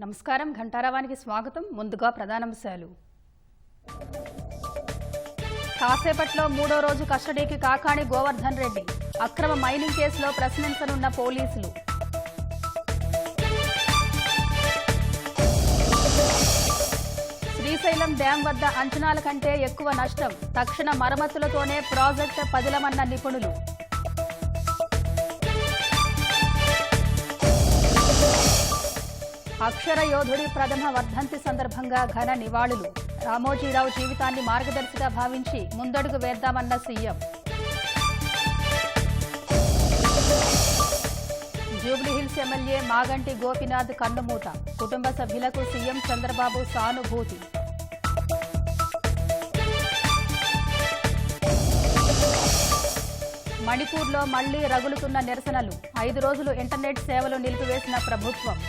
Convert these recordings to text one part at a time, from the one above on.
నమస్కారం ఘంటారావానికి స్వాగతం. ముందుగా ప్రధానాంశాలు. కాసేపట్లో మూడో రోజు కస్టడీకి కాకాణి గోవర్ధన్ రెడ్డి. అక్రమ మైనింగ్ కేసులో ప్రశ్నించనున్న పోలీసులు. శ్రీశైలం డ్యాం వద్ద అంచనాల కంటే ఎక్కువ నష్టం. తక్షణ మరమ్మతులతోనే ప్రాజెక్టు పదిలమన్న నిపుణులు. అక్షర యోధుడి ప్రథమ వర్ధంతి సందర్భంగా ఘన నివాళులు. రామోజీరావు జీవితాన్ని మార్గదర్శిగా భావించి ముందడుగు వేద్దామన్న సీఎం. జూబ్లీహిల్స్ ఎమ్మెల్యే మాగంటి గోపీనాథ్ కన్నుమూత. కుటుంబ సభ్యులకు సీఎం చంద్రబాబు సానుభూతి. మణిపూర్లో మళ్లీ రగులుతున్న నిరసనలు. 5 రోజులు ఇంటర్నెట్ సేవలు నిలిపివేసిన ప్రభుత్వం.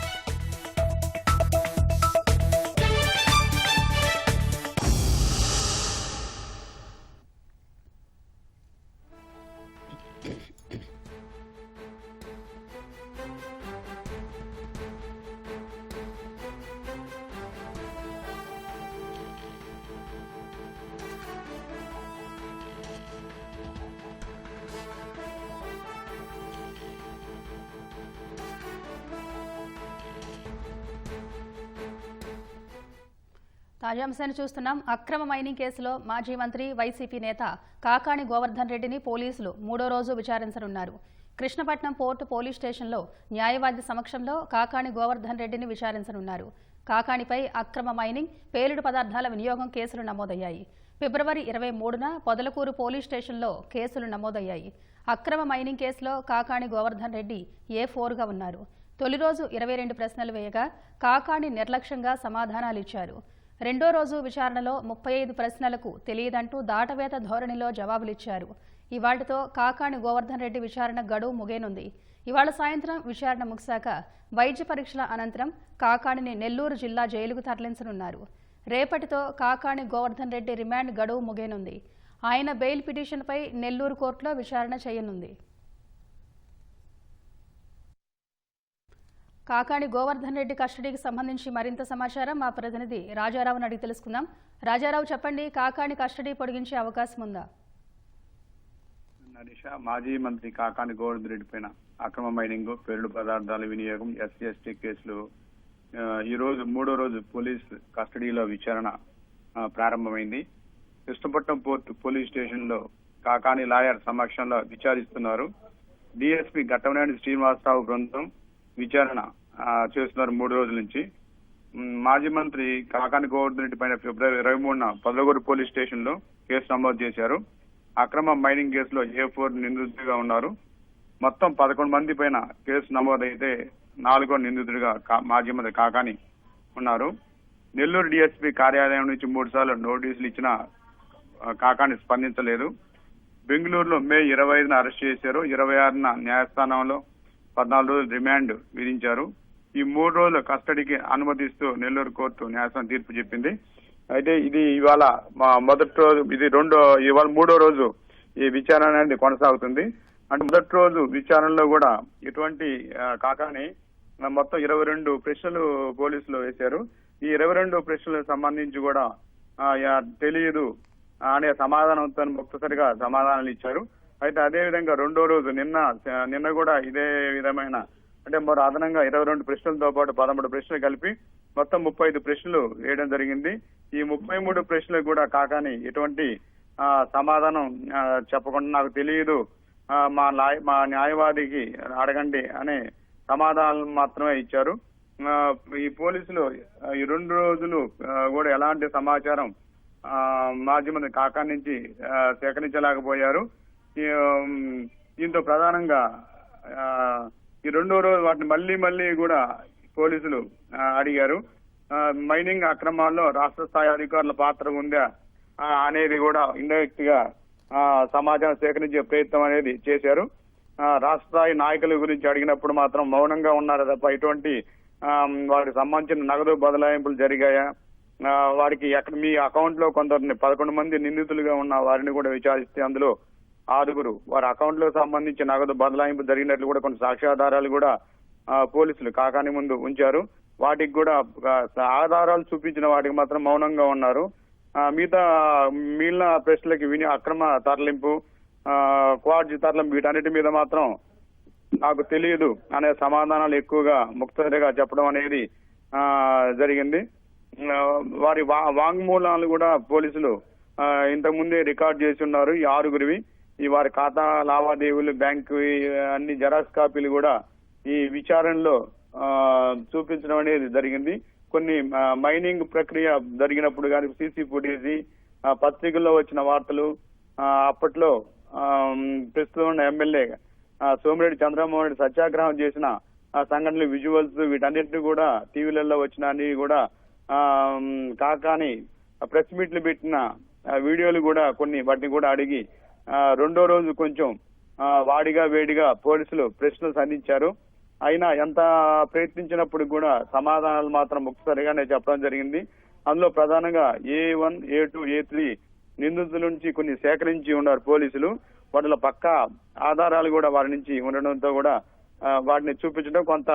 తాజా అంశాన్ని చూస్తున్నాం. అక్రమ మైనింగ్ కేసులో మాజీ మంత్రి వైసీపీ నేత కాకాణి గోవర్ధన్ రెడ్డిని పోలీసులు మూడో రోజు విచారించనున్నారు. కృష్ణపట్నం పోర్టు పోలీస్ స్టేషన్లో న్యాయవాది సమక్షంలో కాకాణి గోవర్ధన్ రెడ్డిని విచారించనున్నారు. కాకాణిపై అక్రమ మైనింగ్, పేలుడు పదార్థాల వినియోగం కేసులు నమోదయ్యాయి. ఫిబ్రవరి 23న పొదలకూరు పోలీస్ స్టేషన్లో కేసులు నమోదయ్యాయి. అక్రమ మైనింగ్ కేసులో కాకాణి గోవర్ధన్ రెడ్డి A4గా ఉన్నారు. తొలి రోజు 22 ప్రశ్నలు వేయగా కాకాణి నిర్లక్ష్యంగా సమాధానాలిచ్చారు. రెండో రోజు విచారణలో 35 ప్రశ్నలకు తెలియదంటూ దాటవేత ధోరణిలో జవాబులిచ్చారు. ఇవాళ్టితో కాకాణి గోవర్ధన్ రెడ్డి విచారణ గడువు ముగియనుంది. ఇవాళ సాయంత్రం విచారణ ముగిశాక వైద్య పరీక్షల అనంతరం కాకాణిని నెల్లూరు జిల్లా జైలుకు తరలించనున్నారు. రేపటితో కాకాణి గోవర్ధన్ రెడ్డి రిమాండ్ గడువు ముగియనుంది. ఆయన బెయిల్ పిటిషన్పై నెల్లూరు కోర్టులో విచారణ చేయనుంది. కాకాణి గోవర్ధన్ రెడ్డి కస్టడీకి సంబంధించి మరింత సమాచారం మా ప్రతినిధి రాజారావును అడిగి తెలుసుకుందాం. రాజారావు, చెప్పండి, కాకాణి కస్టడీ పొడిగించే అవకాశం ఉందా? నరేష, మాజీ మంత్రి కాకాణి గోవర్ధన్ రెడ్డి పైన అక్రమ మైనింగ్, పేలుడు పదార్థాల వినియోగం, SC/ST కేసులు ఈ రోజు మూడో రోజు పోలీస్ కస్టడీలో విచారణ ప్రారంభమైంది. కృష్ణపట్నం పోర్టు పోలీస్ స్టేషన్ లో కాకాణి లాయర్ సమక్షంలో విచారిస్తున్నారు. DSP ఘట్టమనేని శ్రీనివాసరావు బృందం విచారణ చేస్తున్నారు 3 రోజుల నుంచి. మాజీ మంత్రి కాకాణి గోవర్ధన్ రెడ్డి పైన ఫిబ్రవరి 23న పొదలకూరు పోలీస్ స్టేషన్ లో కేసు నమోదు చేశారు. అక్రమ మైనింగ్ కేసులో A4 నిందితుడిగా ఉన్నారు. మొత్తం 11 మంది పైన కేసు నమోదైతే 4వ నిందితుడిగా మాజీ మంత్రి కాకాణి ఉన్నారు. నెల్లూరు DSP కార్యాలయం నుంచి 3 సార్లు నోటీసులు ఇచ్చినా కాకాణి స్పందించలేదు. బెంగళూరులో మే 25న అరెస్ట్ చేశారు. 26న న్యాయస్థానంలో 14 రోజులు రిమాండ్ విధించారు. ఈ 3 రోజుల కస్టడీకి అనుమతిస్తూ నెల్లూరు కోర్టు న్యాయస్థానం తీర్పు చెప్పింది. అయితే ఇది ఇవాళ మొదటి రోజు, ఇవాళ మూడో రోజు ఈ విచారణ అనేది కొనసాగుతుంది. అంటే మొదటి రోజు విచారణలో కూడా ఇటువంటి కాకాణి మొత్తం 22 ప్రశ్నలు పోలీసులు వేశారు. ఈ 22 ప్రశ్నలకు సంబంధించి కూడా తెలియదు అనే సమాధానంతో ముక్తసరిగా సమాధానాలు ఇచ్చారు. అయితే అదే విధంగా రెండో రోజు నిన్న కూడా ఇదే విధమైన, అంటే మరో అదనంగా 22 ప్రశ్నలతో పాటు 13 ప్రశ్నలు కలిపి మొత్తం 35 ప్రశ్నలు వేయడం జరిగింది. ఈ 33 ప్రశ్నలకు కూడా కాకాణి ఎటువంటి సమాధానం చెప్పకుండా నాకు తెలియదు, మా న్యాయవాదికి అడగండి అనే సమాధానం మాత్రమే ఇచ్చారు. ఈ పోలీసులు ఈ 2 రోజులు కూడా ఎలాంటి సమాచారం మాజీ మంత్రి కాకాణి నుంచి సేకరించలేకపోయారు. దీంతో ప్రధానంగా ఈ రెండో రోజు వాటిని మళ్లీ కూడా పోలీసులు అడిగారు. మైనింగ్ అక్రమాల్లో రాష్ట్ర స్థాయి అధికారుల పాత్ర ఉందా అనేది కూడా ఇండైరెక్ట్ గా సమాచారం సేకరించే ప్రయత్నం అనేది చేశారు. రాష్ట్ర స్థాయి నాయకుల గురించి అడిగినప్పుడు మాత్రం మౌనంగా ఉన్నారు తప్ప ఇటువంటి వారికి సంబంధించిన నగదు బదలాయింపులు జరిగాయా, వారికి మీ అకౌంట్ లో కొందరిని 11 మంది నిందితులుగా ఉన్న వారిని కూడా విచారిస్తే అందులో 6 వారి అకౌంట్ లో సంబంధించి నగదు బదలాయింపు జరిగినట్లు కూడా కొన్ని సాక్ష్యాధారాలు కూడా పోలీసులు కాకాణి ముందు ఉంచారు. వాటికి కూడా ఆధారాలు చూపించిన వాటికి మాత్రం మౌనంగా ఉన్నారు. మిగిలిన ప్రశ్నలకి అక్రమ తరలింపు, క్వాడ్జీ తరలింపు వీటన్నిటి మీద మాత్రం నాకు తెలియదు అనే సమాధానాలు ఎక్కువగా ముక్తసరిగా చెప్పడం అనేది జరిగింది. వారి వాంగ్మూలాలు కూడా పోలీసులు ఇంతకుముందే రికార్డ్ చేసి ఉన్నారు. ఈ 6గురివి ఈ వారి ఖాతా లావాదేవీలు, బ్యాంకు అన్ని జెరాక్స్ కాపీలు కూడా ఈ విచారణలో చూపించడం అనేది జరిగింది. కొన్ని మైనింగ్ ప్రక్రియ జరిగినప్పుడు కానీ సీసీ ఫుటేజీ, పత్రికల్లో వచ్చిన వార్తలు, అప్పట్లో ప్రస్తుతం ఉన్న ఎమ్మెల్యే సోమిరెడ్డి చంద్రమోహన్ రెడ్డి సత్యాగ్రహం చేసిన సంఘటనలు, విజువల్స్ వీటన్నిటిని కూడా టీవీలలో వచ్చిన అన్ని కూడా కాకాని ప్రెస్ మీట్లు పెట్టిన వీడియోలు కూడా వాటిని కూడా అడిగి రెండో రోజు కొంచెం వాడిగా వేడిగా పోలీసులు ప్రశ్నలు సంధించారు. అయినా ఎంత ప్రయత్నించినప్పుడు కూడా సమాధానాలు మాత్రం ముక్తసరిగానే చెప్పడం జరిగింది. అందులో ప్రధానంగా A1, A2, A3 నిందితుల నుంచి కొన్ని సేకరించి ఉన్నారు పోలీసులు. వాటిలో పక్కా ఆధారాలు కూడా వారి నుంచి ఉండడంతో కూడా వాటిని చూపించడం కొంత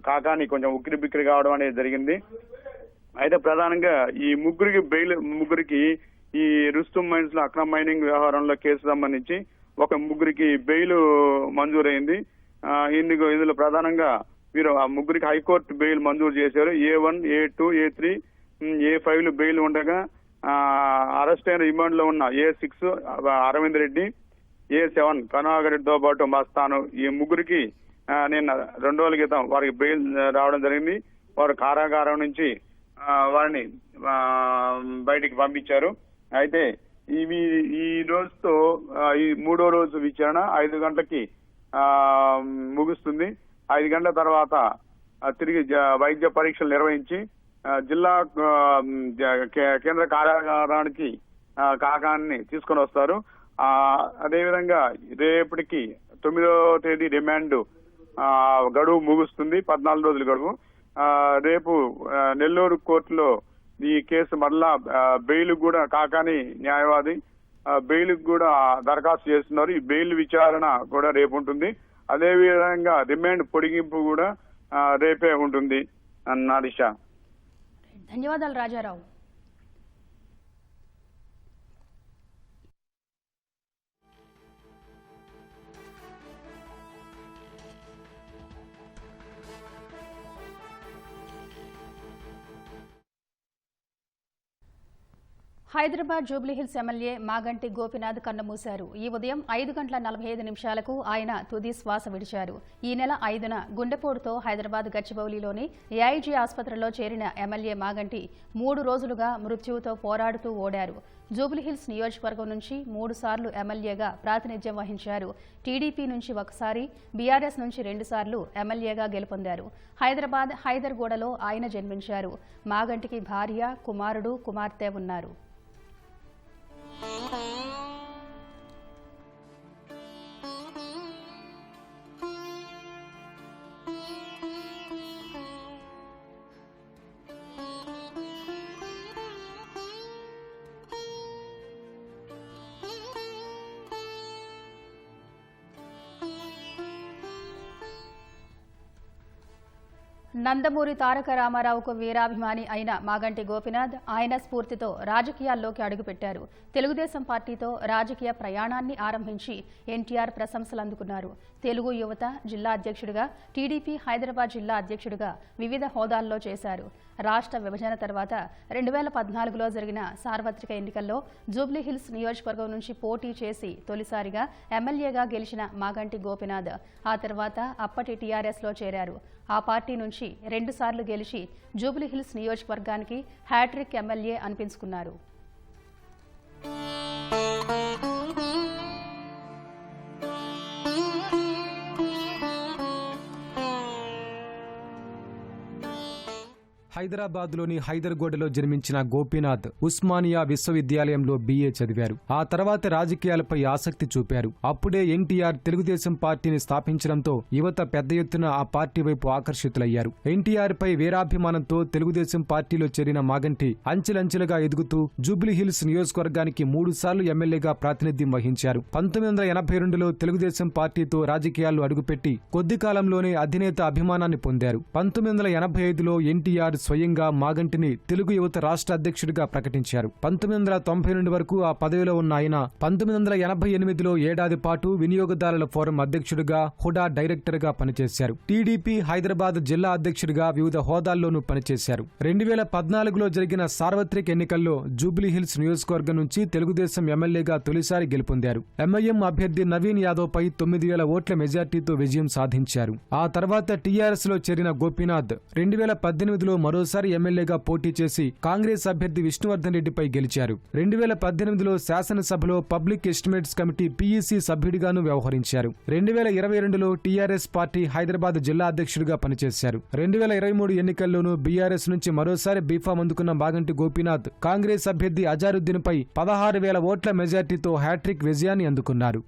కాకాని కొంచెం ఉక్కిరి బిక్కిరి కావడం అనేది జరిగింది. అయితే ప్రధానంగా ఈ ముగ్గురికి ఈ రుస్తుం మైన్స్ లో అక్రమ మైనింగ్ వ్యవహారంలో కేసు సంబంధించి ముగ్గురికి బెయిల్ మంజూరైంది. ఇందులో ప్రధానంగా వీరు ఆ ముగ్గురికి హైకోర్టు బెయిల్ మంజూరు చేశారు. A1, A2, A3, A5 bail ఉండగా అరెస్ట్ అయిన రిమాండ్ లో ఉన్న A6 అరవింద్ రెడ్డి, A7 కరుణాకర్ రెడ్డితో పాటు మస్తాను, ఈ ముగ్గురికి నిన్న 2 రోజుల క్రితం వారికి బెయిల్ రావడం జరిగింది. వారు కారాగారం నుంచి వారిని బయటికి పంపించారు. అయితే ఈ రోజుతో ఈ 3వ రోజు విచారణ 5 గంటలకి ముగుస్తుంది. 5 గంటల తర్వాత తిరిగి వైద్య పరీక్షలు నిర్వహించి జిల్లా కేంద్ర కారాగారానికి కాకాన్ని తీసుకొని వస్తారు. అదేవిధంగా రేపటికి 9వ తేదీ రిమాండ్ గడువు ముగుస్తుంది, 14 రోజుల గడువు. రేపు నెల్లూరు కోర్టులో ఈ కేసు మరలా బెయిల్ కూడా కాకాని న్యాయవాది బెయిల్ కూడా దరఖాస్తు చేస్తున్నారు. ఈ బెయిల్ విచారణ కూడా రేపు ఉంటుంది. అదేవిధంగా రిమాండ్ పొడిగింపు కూడా రేపే ఉంటుంది అన్నాడు. ధన్యవాదాలు రాజారావు. హైదరాబాద్ జూబ్లీహిల్స్ ఎమ్మెల్యే మాగంటి గోపీనాథ్ కన్నుమూశారు. ఈ ఉదయం 5:45 ఆయన తుది శ్వాస విడిచారు. ఈ నెల 5న గుండెపోటుతో హైదరాబాద్ గచ్చిబౌలిలోని ఏఐజీ ఆసుపత్రిలో చేరిన ఎమ్మెల్యే మాగంటి 3 రోజులుగా మృత్యువుతో పోరాడుతూ ఓడారు. జూబ్లీహిల్స్ నియోజకవర్గం నుంచి 3 సార్లు ఎమ్మెల్యేగా ప్రాతినిధ్యం వహించారు. టీడీపీ నుంచి 1 సారి, బీఆర్ఎస్ నుంచి 2 సార్లు ఎమ్మెల్యేగా గెలుపొందారు. హైదరాబాద్ హైదర్గూడలో ఆయన జన్మించారు. మాగంటికి భార్య, కుమారుడు, కుమార్తె ఉన్నారు. నందమూరి తారక రామారావుకు వీరాభిమాని అయిన మాగంటి గోపీనాథ్ ఆయన స్ఫూర్తితో రాజకీయాల్లోకి అడుగుపెట్టారు. తెలుగుదేశం పార్టీతో రాజకీయ ప్రయాణాన్ని ఆరంభించి ఎన్టీఆర్ ప్రశంసలు అందుకున్నారు. తెలుగు యువత జిల్లా అధ్యక్షుడిగా, టీడీపీ హైదరాబాద్ జిల్లా అధ్యక్షుడిగా వివిధ హోదాల్లో చేశారు. రాష్ట్ర విభజన తర్వాత 2014లో జరిగిన సార్వత్రిక ఎన్నికల్లో జూబ్లీహిల్స్ నియోజకవర్గం నుంచి పోటీ చేసి తొలిసారిగా ఎమ్మెల్యేగా గెలిచిన మాగంటి గోపీనాథ్ ఆ తర్వాత అప్పటి టీఆర్ఎస్లో చేరారు. ఆ పార్టీ నుంచి 2 సార్లు గెలిచి జూబ్లీహిల్స్ నియోజకవర్గానికి హ్యాట్రిక్ ఎమ్మెల్యే అనిపించుకున్నారు. హైదరాబాద్లోని హైదర్గూడలో జన్మించిన గోపీనాథ్ ఉస్మానియా విశ్వవిద్యాలయంలో BA చదివారు. ఆ తర్వాత రాజకీయాలపై ఆసక్తి చూపారు. అప్పుడే ఎన్టీఆర్ తెలుగుదేశం పార్టీని స్థాపించడంతో యువత పెద్ద ఎత్తున ఆ పార్టీ వైపు ఆకర్షితులయ్యారు. ఎన్టీఆర్ పై వీరాభిమానంతో తెలుగుదేశం పార్టీలో చేరిన మాగంటి అంచెలంచెలుగా ఎదుగుతూ జూబ్లీహిల్స్ నియోజకవర్గానికి 3 సార్లు ఎమ్మెల్యేగా ప్రాతినిధ్యం వహించారు. 1982లో తెలుగుదేశం పార్టీతో రాజకీయాల్లో అడుగుపెట్టి కొద్ది కాలంలోనే అధినేత అభిమానాన్ని పొందారు. 1985లో ఎన్టీఆర్ స్వయంగా మాగంటిని తెలుగు యువత రాష్ట్ర అధ్యక్షుడిగా ప్రకటించారు. 1992 వరకు ఆ పదవిలో ఉన్న ఆయన 1988లో ఏడాది పాటు వినియోగదారుల ఫోరం అధ్యక్షుడిగా, హుడా డైరెక్టర్గా పనిచేశారు. టీడీపీ హైదరాబాద్ జిల్లా అధ్యక్షుడిగా వివిధ హోదాల్లోనూ పనిచేశారు. 2014లో జరిగిన సార్వత్రిక ఎన్నికల్లో జూబ్లీహిల్స్ నియోజకవర్గం నుంచి తెలుగుదేశం ఎమ్మెల్యేగా తొలిసారి గెలుపొందారు. ఎంఐఎం అభ్యర్థి నవీన్ యాదవ్ పై 9,000 ఓట్ల మెజార్టీతో విజయం సాధించారు. ఆ తర్వాత టీఆర్ఎస్ లో చేరిన గోపీనాథ్ 2018లో మరోసారి ఎమ్మెల్యేగా పోటీ చేసి కాంగ్రెస్ అభ్యర్థి విష్ణువర్ధన్ రెడ్డిపై గెలిచారు. 2018లో శాసనసభలో పబ్లిక్ ఎస్టిమేట్స్ కమిటీ PEC సభ్యుడిగాను వ్యవహరించారు. 2022లో టీఆర్ఎస్ పార్టీ హైదరాబాద్ జిల్లా అధ్యక్షుడిగా పనిచేశారు. 2023 ఎన్నికల్లోనూ బీఆర్ఎస్ నుంచి మరోసారి బీఫామ్ అందుకున్న మాగంటి గోపీనాథ్ కాంగ్రెస్ అభ్యర్థి అజారుద్దీన్ పై 16,000 ఓట్ల మెజార్టీతో హ్యాట్రిక్ విజయాన్ని అందుకున్నారు.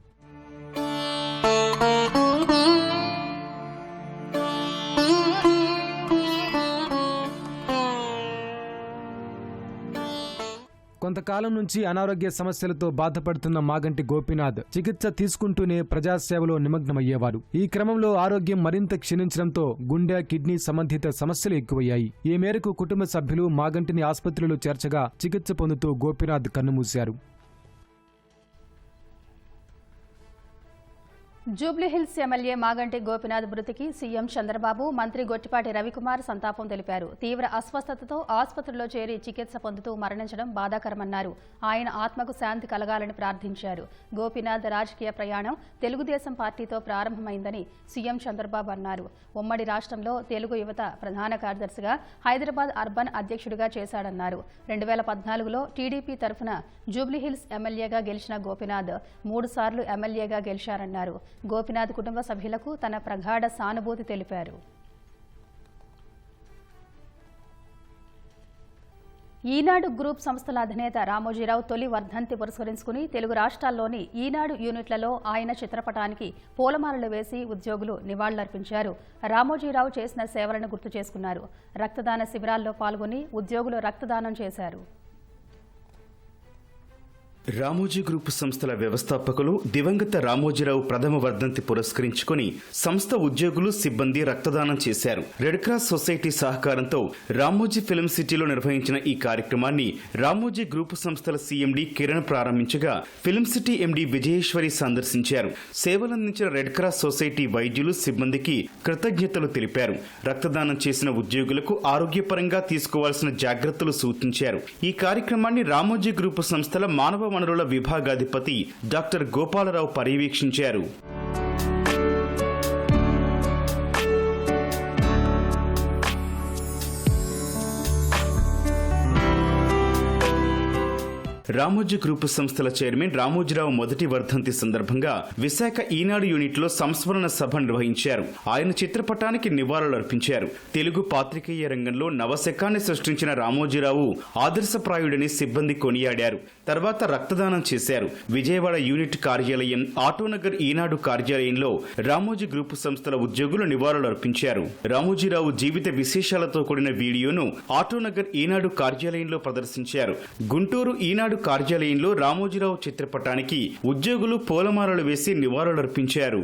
కొంతకాలం నుంచి అనారోగ్య సమస్యలతో బాధపడుతున్న మాగంటి గోపీనాథ్ చికిత్స తీసుకుంటూనే ప్రజాసేవలో నిమగ్నమయ్యేవారు. ఈ క్రమంలో ఆరోగ్యం మరింత క్షీణించడంతో గుండె, కిడ్నీ సంబంధిత సమస్యలు ఎక్కువయ్యాయి. ఈ మేరకు కుటుంబ సభ్యులు మాగంటిని ఆసుపత్రిలో చేర్చగా చికిత్స పొందుతూ గోపీనాథ్ కన్నుమూశారు. జూబ్లీహిల్స్ ఎమ్మెల్యే మాగంటి గోపీనాథ్ మృతికి సీఎం చంద్రబాబు, మంత్రి గొట్టిపాటి రవికుమార్ సంతాపం తెలిపారు. తీవ్ర అస్వస్థతతో ఆసుపత్రిలో చేరి చికిత్స పొందుతూ మరణించడం బాధాకరమన్నారు. ఆయన ఆత్మకు శాంతి కలగాలని ప్రార్థించారు. గోపీనాథ్ రాజకీయ ప్రయాణం తెలుగుదేశం పార్టీతో ప్రారంభమైందని సీఎం చంద్రబాబు అన్నారు. ఉమ్మడి రాష్ట్రంలో తెలుగు యువత ప్రధాన కార్యదర్శిగా, హైదరాబాద్ అర్బన్ అధ్యక్షుడిగా చేశాడన్నారు. 2014లో టీడీపీ తరఫున జూబ్లీహిల్స్ ఎమ్మెల్యేగా గెలిచిన గోపీనాథ్ 3 సార్లు ఎమ్మెల్యేగా గెలిచారన్నారు. గోపీనాథ్ కుటుంబ సభ్యులకు తన ప్రగాఢ సానుభూతి తెలిపారు. ఈనాడు గ్రూప్ సంస్థల అధినేత రామోజీరావు తొలి వర్ధంతి పురస్కరించుకుని తెలుగు రాష్ట్రాల్లోని ఈనాడు యూనిట్లలో ఆయన చిత్రపటానికి పూలమాలలు వేసి ఉద్యోగులు నివాళులర్పించారు. రామోజీరావు చేసిన సేవలను గుర్తు చేసుకున్నారు. రక్తదాన శిబిరాల్లో పాల్గొని ఉద్యోగులు రక్తదానం చేశారు. రామోజీ గ్రూప్ సంస్థల వ్యవస్థాపకులు దివంగత రామోజీరావు ప్రథమ వర్ధంతి పురస్కరించుకుని సంస్థ ఉద్యోగులు, సిబ్బంది రక్తదానం చేశారు. రెడ్ క్రాస్ సొసైటీ సహకారంతో రామోజీ ఫిల్మ్ సిటీలో నిర్వహించిన ఈ కార్యక్రమాన్ని రామోజీ గ్రూప్ సంస్థల CMD కిరణ్ ప్రారంభించగా ఫిల్మ్ సిటీ MD విజయేశ్వరి సందర్శించారు. సేవలందించిన రెడ్ క్రాస్ సొసైటీ వైద్యులు, సిబ్బందికి కృతజ్ఞతలు తెలిపారు. రక్తదానం చేసిన ఉద్యోగులకు ఆరోగ్యపరంగా తీసుకోవాల్సిన జాగ్రత్తలు సూచించారు. ఈ కార్యక్రమాన్ని రామోజీ గ్రూప్ సంస్థల మానవ వనరుల విభాగాధిపతి డాక్టర్ గోపాలరావు పర్యవేక్షించారు. రామోజీ గ్రూప్ సంస్థల చైర్మన్ రామోజీరావు మొదటి వర్ధంతి సందర్భంగా విశాఖ ఈనాడు యూనిట్లో సంస్మరణ సభ నిర్వహించారు. ఆయన చిత్రపటానికి నివాళులర్పించారు. తెలుగు పాత్రికేయ రంగంలో నవశకాన్ని సృష్టించిన రామోజీరావు ఆదర్శప్రాయుడని సిబ్బంది కొనియాడారు. తర్వాత రక్తదానం చేశారు. విజయవాడ యూనిట్ కార్యాలయం, ఆటోనగర్ ఈనాడు కార్యాలయంలో రామోజీ గ్రూప్ సంస్థల ఉద్యోగులు నివాళులర్పించారు. రామోజీరావు జీవిత విశేషాలతో కూడిన వీడియోను ఆటోనగర్ ఈనాడు కార్యాలయంలో ప్రదర్శించారు. గుంటూరు ఈనాడు కార్యాలయంలో రామోజీరావు చిత్రపటానికి ఉద్యోగులు పూలమాలలు వేసి నివాళులర్పించారు.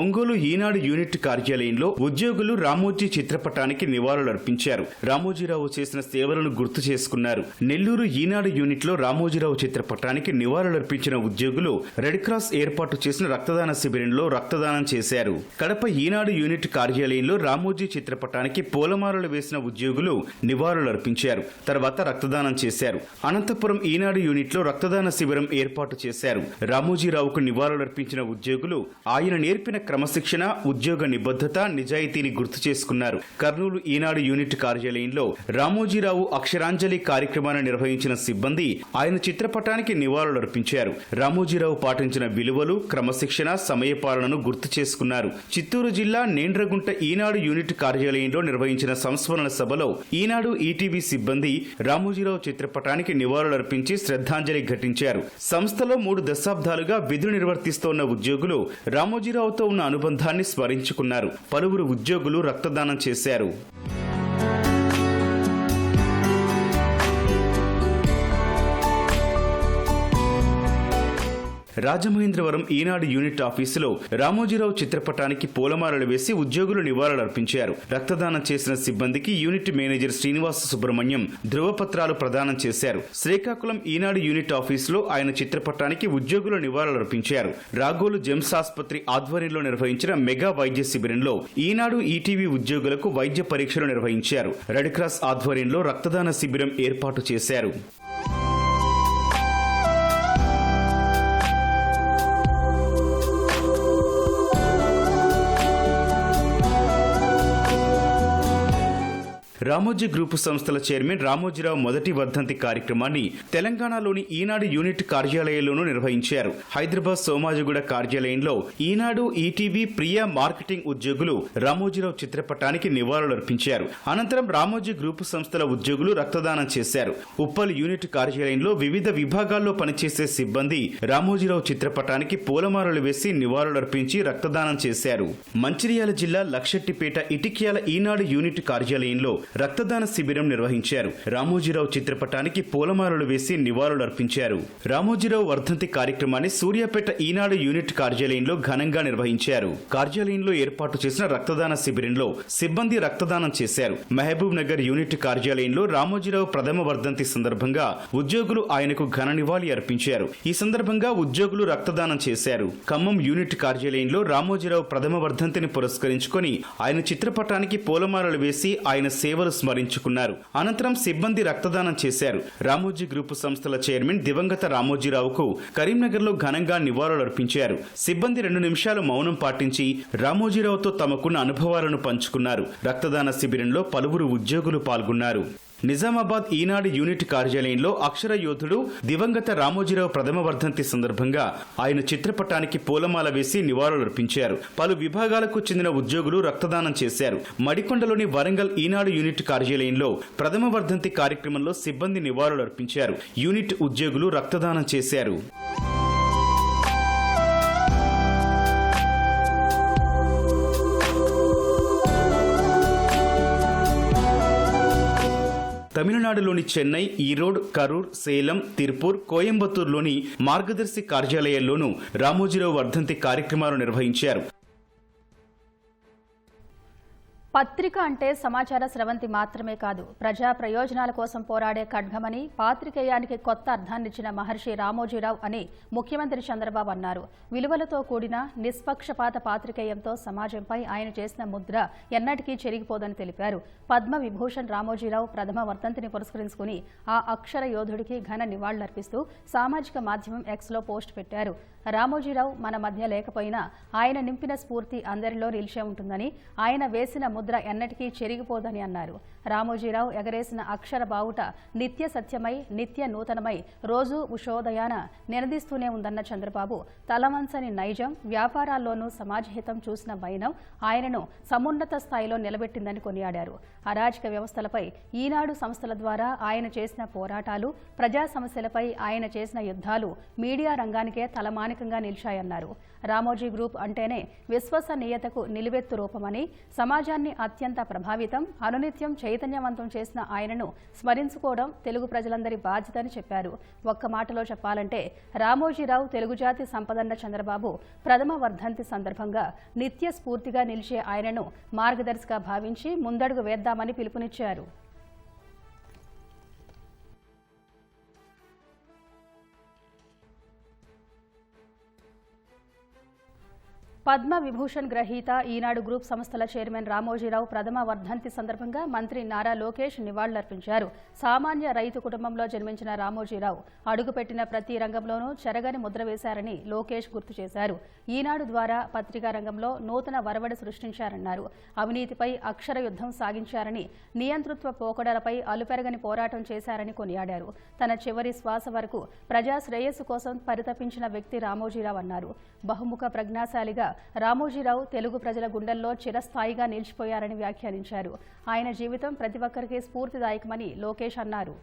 ఒంగోలు ఈనాడు యూనిట్ కార్యాలయంలో ఉద్యోగులు రామోజీ చిత్రపటానికి నివాళులర్పించారు. రామోజీరావు చేసిన సేవలను గుర్తు చేసుకున్నారు. నెల్లూరు ఈనాడు యూనిట్ లో రామోజీరావు చిత్రపటానికి నివాళులర్పించిన ఉద్యోగులు రెడ్ క్రాస్ ఏర్పాటు చేసిన రక్తదాన శిబిరంలో రక్తదానం చేశారు. కడప ఈనాడు యూనిట్ కార్యాలయంలో రామోజీ చిత్రపటానికి పూలమాలలు వేసిన ఉద్యోగులు నివాళులర్పించారు. తర్వాత రక్తదానం చేశారు. అనంతపురం ఈనాడు యూనిట్ లో రక్తదాన శిబిరం ఏర్పాటు చేశారు. రామోజీరావుకు నివాళులర్పించిన ఉద్యోగులు ఆయన నేర్పిన క్రమశిక్షణ, ఉద్యోగ నిబద్ధత, నిజాయితీని గుర్తు చేసుకున్నారు. కర్నూలు ఈనాడు యూనిట్ కార్యాలయంలో రామోజీరావు అక్షరాంజలి కార్యక్రమాన్ని నిర్వహించిన సిబ్బంది ఆయన చిత్రపటానికి నివాళులర్పించారు. రామోజీరావు పాటించిన విలువలు, క్రమశిక్షణ, సమయపాలనను గుర్తు చేసుకున్నారు. చిత్తూరు జిల్లా నేండ్రగుంట ఈనాడు యూనిట్ కార్యాలయంలో నిర్వహించిన సంస్మరణ సభలో ఈనాడు ఈటీవీ సిబ్బంది రామోజీరావు చిత్రపటానికి నివాళులర్పించి శ్రద్ధాంజలి ఘటించారు. సంస్థలో 3 దశాబ్దాలుగా విధులు నిర్వర్తిస్తోన్న ఉద్యోగులు రామోజీరావుతో ఉన్న అనుబంధాన్ని స్మరించుకున్నారు. పలువురు ఉద్యోగులు రక్తదానం చేశారు. రాజమహేంద్రవరం ఈనాడు యూనిట్ ఆఫీసులో రామోజీరావు చిత్రపటానికి పూలమాలలు వేసి ఉద్యోగులు నివాళులర్పించారు. రక్తదానం చేసిన సిబ్బందికి యూనిట్ మేనేజర్ శ్రీనివాస సుబ్రహ్మణ్యం ధృవపత్రాలు ప్రదానం చేశారు. శ్రీకాకుళం ఈనాడు యూనిట్ ఆఫీసులో ఆయన చిత్రపటానికి ఉద్యోగులు నివాళులర్పించారు. రాగోలు జెమ్స్ ఆసుపత్రి ఆధ్వర్యంలో నిర్వహించిన మెగా వైద్య శిబిరంలో ఈనాడు ఈటీవీ ఉద్యోగులకు వైద్య పరీక్షలు నిర్వహించారు. రెడ్ క్రాస్ ఆధ్వర్యంలో రక్తదాన శిబిరం ఏర్పాటు చేశారు. రామోజీ గ్రూపు సంస్థల చైర్మన్ రామోజీరావు మొదటి వర్ధంతి కార్యక్రమాన్ని తెలంగాణలోని ఈనాడు యూనిట్ కార్యాలయంలోనూ నిర్వహించారు. హైదరాబాద్ సోమాజిగూడ కార్యాలయంలో ఈనాడు ఈటీవీ ప్రియా మార్కెటింగ్ ఉద్యోగులు రామోజీరావు చిత్రపటానికి నివాళులర్పించారు. అనంతరం రామోజీ గ్రూపు సంస్థల ఉద్యోగులు రక్తదానం చేశారు. ఉప్పల్ యూనిట్ కార్యాలయంలో వివిధ విభాగాల్లో పనిచేసే సిబ్బంది రామోజీరావు చిత్రపటానికి పూలమాలలు వేసి నివాళులర్పించి రక్తదానం చేశారు. మంచిర్యాల జిల్లా లక్షెట్టిపేట ఇటిక్యాల ఈనాడు యూనిట్ కార్యాలయంలో రక్తదాన శిబిరం నిర్వహించారు. రామోజీరావు చిత్రపటానికి పూలమాలలు వేసి నివాళులర్పించారు. రామోజీరావు వర్ధంతి కార్యక్రమాన్ని సూర్యాపేట ఈనాడు యూనిట్ కార్యాలయంలో ఘనంగా నిర్వహించారు. కార్యాలయంలో ఏర్పాటు చేసిన రక్తదాన శిబిరంలో సిబ్బంది రక్తదానం చేశారు. మహబూబ్ నగర్ యూనిట్ కార్యాలయంలో రామోజీరావు ప్రథమ వర్ధంతి సందర్భంగా ఉద్యోగులు ఆయనకు ఘన నివాళి అర్పించారు. ఈ సందర్భంగా ఉద్యోగులు రక్తదానం చేశారు. ఖమ్మం యూనిట్ కార్యాలయంలో రామోజీరావు ప్రథమ వర్ధంతిని పురస్కరించుకొని ఆయన చిత్రపటానికి పూలమాలలు వేసి ఆయన సేవలు స్మరించుకున్నారు. అనంతరం సిబ్బంది రక్తదానం చేశారు. రామోజీ గ్రూపు సంస్థల చైర్మన్ దివంగత రామోజీరావుకు కరీంనగర్లో ఘనంగా నివాళులర్పించారు. సిబ్బంది 2 నిమిషాలు మౌనం పాటించి రామోజీరావుతో తమకున్న అనుభవాలను పంచుకున్నారు. రక్తదాన శిబిరంలో పలువురు ఉద్యోగులు పాల్గొన్నారు. నిజామాబాద్ ఈనాడు యూనిట్ కార్యాలయంలో అక్షర యోధుడు దివంగత రామోజీరావు ప్రథమ వర్ధంతి సందర్భంగా ఆయన చిత్రపటానికి పూలమాల వేసి నివాళులర్పించారు. పలు విభాగాలకు చెందిన ఉద్యోగులు రక్తదానం చేశారు. మడికొండలోని వరంగల్ ఈనాడు యూనిట్ కార్యాలయంలో ప్రథమ వర్ధంతి కార్యక్రమంలో సిబ్బంది నివాళులర్పించారు. యూనిట్ ఉద్యోగులు రక్తదానం చేశారు. తమిళనాడులోని చెన్నై, ఈరోడ్, కరూర్, సేలం, తిరుపూర్, కోయంబత్తూరులోని మార్గదర్శి కార్యాలయాల్లోనూ రామోజీరావు వర్ధంతి కార్యక్రమాలు నిర్వహించారు. పత్రిక అంటే సమాచార స్రవంతి మాత్రమే కాదు, ప్రజా ప్రయోజనాల కోసం పోరాడే ఖడ్గమని, పాత్రికేయానికి కొత్త అర్థాన్నిచ్చిన మహర్షి రామోజీరావు అని ముఖ్యమంత్రి చంద్రబాబు అన్నారు. విలువలతో కూడిన నిష్పక్షపాత పాత్రికేయంతో సమాజంపై ఆయన చేసిన ముద్ర ఎన్నటికీ చెరిగిపోదని తెలిపారు. పద్మ విభూషణ్ రామోజీరావు ప్రథమ వర్ధంతిని పురస్కరించుకుని ఆ అక్షర యోధుడికి ఘన నివాళులర్పిస్తూ సామాజిక మాధ్యమం ఎక్స్లో పోస్ట్ పెట్టారు. రామోజీరావు మన మధ్య లేకపోయినా ఆయన నింపిన స్ఫూర్తి అందరిలో నిలిచే ఉంటుందని, ఆయన వేసిన ముద్ర ఎన్నటికీ చెరిగిపోదని అన్నారు. రామోజీరావు ఎగరేసిన అక్షర బావుట నిత్య సత్యమై, నిత్య నూతనమై, రోజు ఉషోదయాన నినదిస్తూనే ఉందన్న చంద్రబాబు, తలవంచని నైజం, వ్యాపారాల్లోనూ సమాజహితం చూసిన వైనం ఆయనను సమున్నత స్థాయిలో నిలబెట్టిందని కొనియాడారు. అరాజక వ్యవస్థలపై ఈనాడు సంస్థల ద్వారా ఆయన చేసిన పోరాటాలు, ప్రజా సమస్యలపై ఆయన చేసిన యుద్ధాలు మీడియా రంగానికే తలమానికంగా నిలిచాయన్నారు. రామోజీ గ్రూప్ అంటేనే విశ్వసనీయతకు నిలువెత్తు రూపమని, సమాజాన్ని అత్యంత ప్రభావితం, అనునిత్యం చైతన్యవంతం చేసిన ఆయనను స్మరించుకోవడం తెలుగు ప్రజలందరి బాధ్యతని చెప్పారు. ఒక్క మాటలో చెప్పాలంటే రామోజీరావు తెలుగు జాతి సంపదన్న చంద్రబాబు ప్రథమ వర్ధంతి సందర్భంగా నిత్య స్ఫూర్తిగా నిలిచే ఆయనను మార్గదర్శిగా భావించి ముందడుగు వేద్దామని పిలుపునిచ్చారు. పద్మ విభూషణ్ గ్రహీత ఈనాడు గ్రూప్ సంస్థల చైర్మన్ రామోజీరావు ప్రథమ వర్ధంతి సందర్భంగా మంత్రి నారా లోకేష్ నివాళులర్పించారు. సామాన్య రైతు కుటుంబంలో జన్మించిన రామోజీరావు అడుగుపెట్టిన ప్రతి రంగంలోనూ చెరగని ముద్ర వేశారని లోకేష్ గుర్తు చేశారు. ఈనాడు ద్వారా పత్రికా రంగంలో నూతన వరవడి సృష్టించారన్నారు. అవినీతిపై అక్షర యుద్ధం సాగించారని, నియంతృత్వ పోకడలపై అలుపెరగని పోరాటం చేశారని కొనియాడారు. తన చివరి శ్వాస వరకు ప్రజా శ్రేయస్సు కోసం పరితపించిన వ్యక్తి రామోజీరావు అన్నారు. బహుముఖ ప్రజ్ఞాశాలిగా రామోజీరావు తెలుగు ప్రజల గుండెల్లో చిరస్థాయిగా నిలిచిపోయారని వ్యాఖ్యానించారు. ఆయన జీవితం ప్రతి ఒక్కరికి స్ఫూర్తిదాయకమని లోకేష్ అన్నారు.